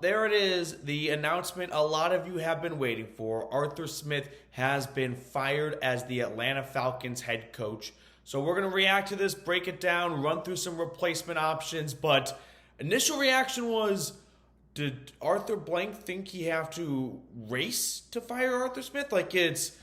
there it is, the announcement a lot of you have been waiting for. Arthur Smith has been fired as the Atlanta Falcons head coach. So we're going to react to this, break it down, run through some replacement options. But initial reaction was, did Arthur Blank think he have to race to fire Arthur Smith? Like, it's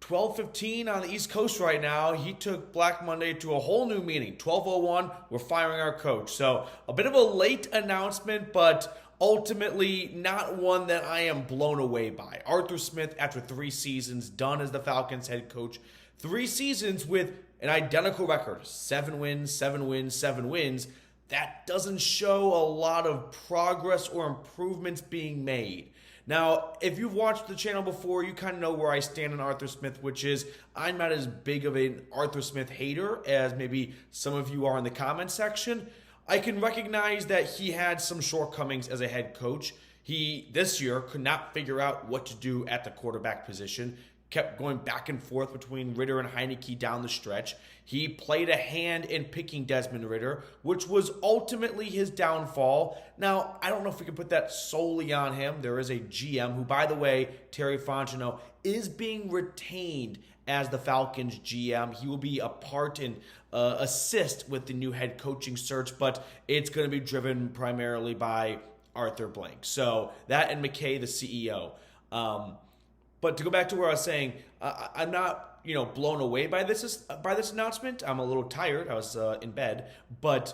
12:15 on the East Coast right now. He took Black Monday to a whole new meaning. 12:01, we're firing our coach. So a bit of a late announcement, but ultimately not one that I am blown away by. Arthur Smith, after 3 seasons, done as the Falcons head coach. 3 seasons with an identical record. 7 wins, 7 wins, 7 wins. That doesn't show a lot of progress or improvements being made. Now, if you've watched the channel before, you kind of know where I stand on Arthur Smith, which is I'm not as big of an Arthur Smith hater as maybe some of you are in the comment section. I can recognize that he had some shortcomings as a head coach. He, this year, could not figure out what to do at the quarterback position. Kept going back and forth between Ridder and Heinicke down the stretch. He played a hand in picking Desmond Ridder, which was ultimately his downfall. Now, I don't know if we can put that solely on him. There is a GM who, by the way, Terry Fontenot, is being retained as the Falcons GM. He will be a part and assist with the new head coaching search, but it's going to be driven primarily by Arthur Blank. So that and McKay, the CEO. But to go back to where I was saying, I'm not, blown away by this announcement. I'm a little tired. I was in bed, but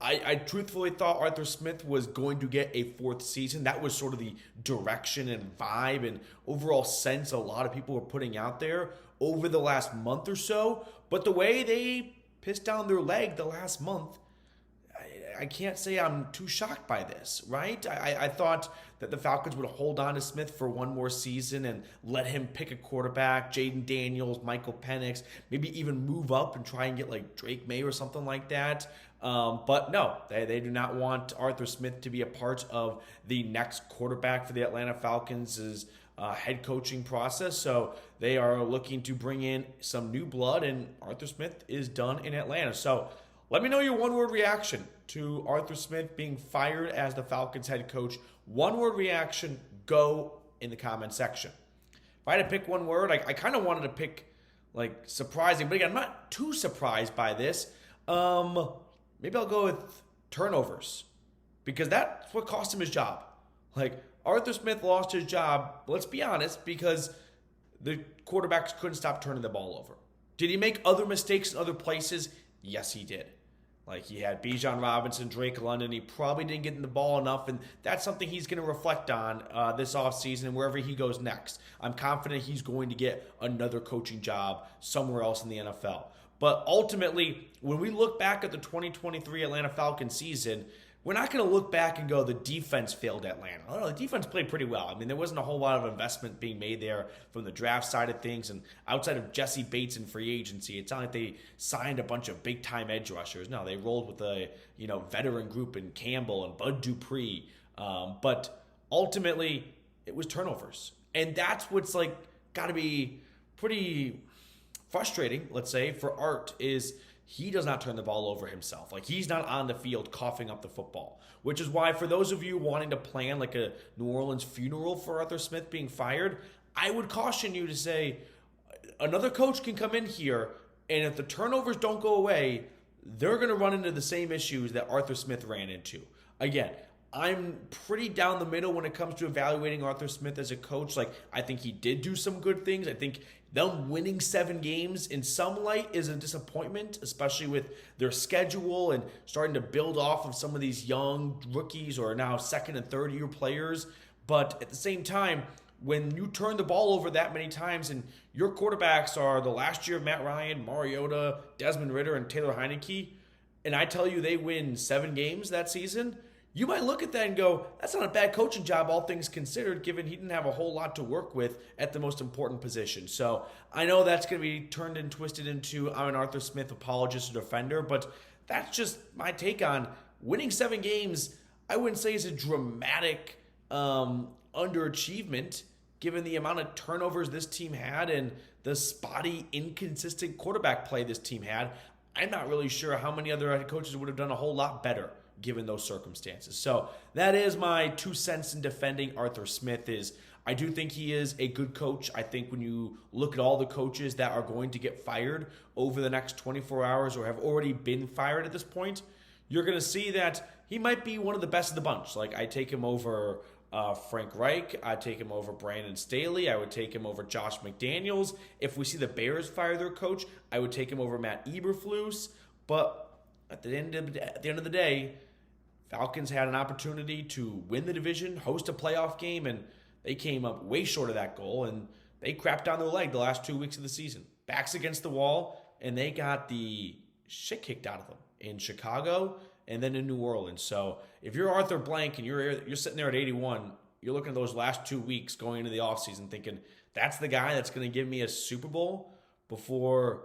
I truthfully thought Arthur Smith was going to get a 4th season. That was sort of the direction and vibe and overall sense a lot of people were putting out there over the last month or so. But the way they pissed down their leg the last month, I can't say I'm too shocked by this, right? I thought that the Falcons would hold on to Smith for 1 more season and let him pick a quarterback, Jaden Daniels, Michael Penix, maybe even move up and try and get like Drake May or something like that. But no, they do not want Arthur Smith to be a part of the next quarterback for the Atlanta Falcons' head coaching process. So they are looking to bring in some new blood, and Arthur Smith is done in Atlanta. So let me know your one-word reaction to Arthur Smith being fired as the Falcons head coach. One-word reaction, go in the comment section. If I had to pick one word, I kind of wanted to pick, like, surprising. But again, I'm not too surprised by this. Maybe I'll go with turnovers, because that's what cost him his job. Like, Arthur Smith lost his job, let's be honest, because the quarterbacks couldn't stop turning the ball over. Did he make other mistakes in other places? Yes, he did. Like, he had Bijan Robinson, Drake London. He probably didn't get in the ball enough, and that's something he's going to reflect on this offseason and wherever he goes next. I'm confident he's going to get another coaching job somewhere else in the NFL. But ultimately, when we look back at the 2023 Atlanta Falcons season, we're not going to look back and go, the defense failed Atlanta. Oh, no, the defense played pretty well. I mean, there wasn't a whole lot of investment being made there from the draft side of things. And outside of Jesse Bates in free agency, it's not like they signed a bunch of big-time edge rushers. No, they rolled with a veteran group in Campbell and Bud Dupree. But ultimately, it was turnovers. And that's what's got to be pretty frustrating, let's say, for Art is he does not turn the ball over himself. Like, he's not on the field coughing up the football, which is why for those of you wanting to plan like a New Orleans funeral for Arthur Smith being fired, I would caution you to say another coach can come in here, and if the turnovers don't go away, they're going to run into the same issues that Arthur Smith ran into. Again, I'm pretty down the middle when it comes to evaluating Arthur Smith as a coach. Like, I think he did do some good things. I think them winning 7 games in some light is a disappointment, especially with their schedule and starting to build off of some of these young rookies or now 2nd and 3rd year players. But at the same time, when you turn the ball over that many times and your quarterbacks are the last year of Matt Ryan, Mariota, Desmond Ridder, and Taylor Heinicke, and I tell you they win 7 games that season, you might look at that and go, that's not a bad coaching job, all things considered, given he didn't have a whole lot to work with at the most important position. So I know that's going to be turned and twisted into I'm an Arthur Smith apologist or defender, but that's just my take on winning 7 games. I wouldn't say is a dramatic underachievement given the amount of turnovers this team had and the spotty, inconsistent quarterback play this team had. I'm not really sure how many other head coaches would have done a whole lot better given those circumstances. So that is my 2 cents in defending Arthur Smith. Is I do think he is a good coach. I think when you look at all the coaches that are going to get fired over the next 24 hours or have already been fired at this point, you're going to see that he might be one of the best of the bunch. Like, I take him over Frank Reich. I take him over Brandon Staley. I would take him over Josh McDaniels. If we see the Bears fire their coach, I would take him over Matt Eberflus. But at the end of the day, Falcons had an opportunity to win the division, host a playoff game, and they came up way short of that goal, and they crapped down their leg the last 2 weeks of the season. Backs against the wall, and they got the shit kicked out of them in Chicago and then in New Orleans. So if you're Arthur Blank and you're sitting there at 81, you're looking at those last 2 weeks going into the offseason thinking, that's the guy that's going to give me a Super Bowl before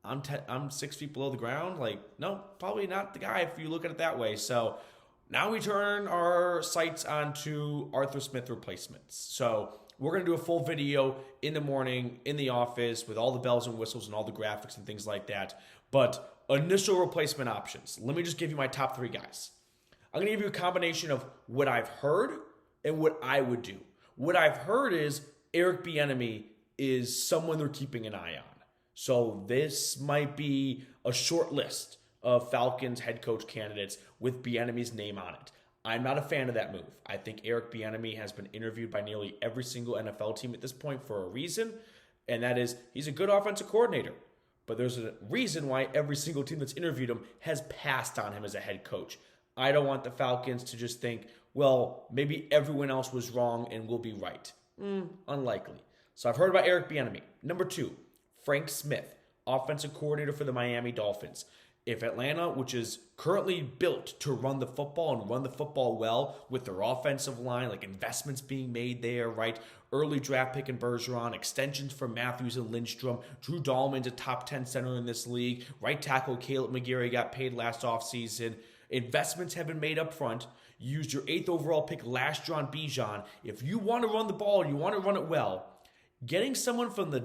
I'm 6 feet below the ground? Like, no, probably not the guy if you look at it that way. So now we turn our sights onto Arthur Smith replacements. So we're going to do a full video in the morning in the office with all the bells and whistles and all the graphics and things like that. But initial replacement options. Let me just give you my top 3 guys. I'm going to give you a combination of what I've heard and what I would do. What I've heard is Eric Bieniemy is someone they're keeping an eye on. So this might be a short list of Falcons head coach candidates with Bieniemy's name on it. I'm not a fan of that move. I think Eric Bieniemy has been interviewed by nearly every single NFL team at this point for a reason, and that is he's a good offensive coordinator. But there's a reason why every single team that's interviewed him has passed on him as a head coach. I don't want the Falcons to just think, well, maybe everyone else was wrong and we'll be right. Unlikely. So I've heard about Eric Bieniemy. Number 2, Frank Smith, offensive coordinator for the Miami Dolphins. If Atlanta, which is currently built to run the football and run the football well with their offensive line, like investments being made there, right? Early draft pick in Bergeron, extensions for Matthews and Lindstrom, Drew Dahlman's a top 10 center in this league, right tackle Caleb McGarry got paid last offseason. Investments have been made up front. You used your 8th overall pick last year on Bijan. If you want to run the ball and you want to run it well, getting someone from the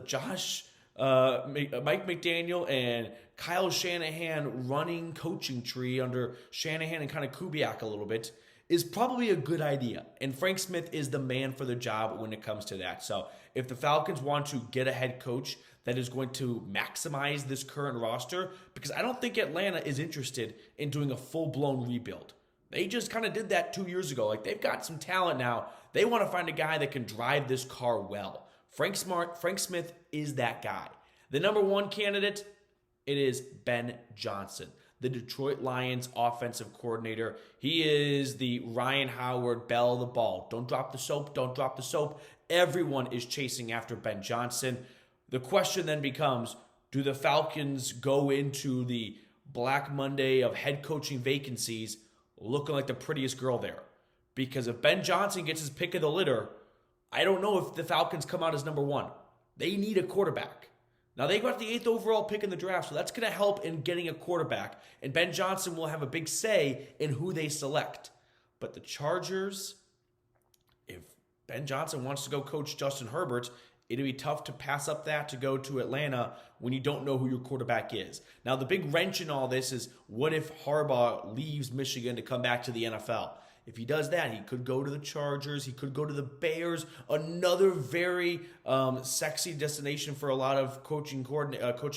Mike McDaniel and Kyle Shanahan running coaching tree under Shanahan and kind of Kubiak a little bit is probably a good idea. And Frank Smith is the man for the job when it comes to that. So if the Falcons want to get a head coach that is going to maximize this current roster, because I don't think Atlanta is interested in doing a full-blown rebuild. They just kind of did that 2 years ago. Like, they've got some talent now. They want to find a guy that can drive this car well. Frank Smith is that guy. The number 1 candidate, it is Ben Johnson, the Detroit Lions offensive coordinator. He is the Ryan Howard, bell of the ball. Don't drop the soap, don't drop the soap. Everyone is chasing after Ben Johnson. The question then becomes, do the Falcons go into the Black Monday of head coaching vacancies looking like the prettiest girl there? Because if Ben Johnson gets his pick of the litter, I don't know if the Falcons come out as number 1. They need a quarterback. Now, they got the 8th overall pick in the draft, so that's going to help in getting a quarterback. And Ben Johnson will have a big say in who they select. But the Chargers, if Ben Johnson wants to go coach Justin Herbert, it'll be tough to pass up that to go to Atlanta when you don't know who your quarterback is. Now, the big wrench in all this is, what if Harbaugh leaves Michigan to come back to the NFL? If he does that, he could go to the Chargers. He could go to the Bears, another very sexy destination for a lot of coaching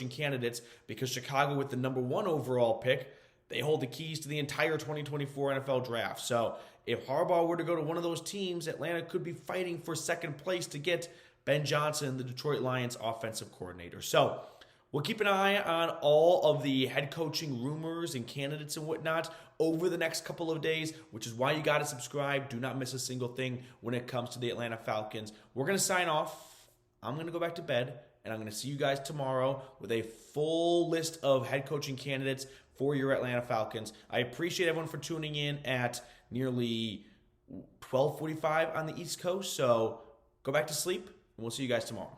candidates, because Chicago, with the number 1 overall pick, they hold the keys to the entire 2024 NFL draft. So if Harbaugh were to go to one of those teams, Atlanta could be fighting for second place to get Ben Johnson, the Detroit Lions offensive coordinator. So we'll keep an eye on all of the head coaching rumors and candidates and whatnot over the next couple of days, which is why you got to subscribe. Do not miss a single thing when it comes to the Atlanta Falcons. We're going to sign off. I'm going to go back to bed, and I'm going to see you guys tomorrow with a full list of head coaching candidates for your Atlanta Falcons. I appreciate everyone for tuning in at nearly 12:45 on the East Coast. So go back to sleep, and we'll see you guys tomorrow.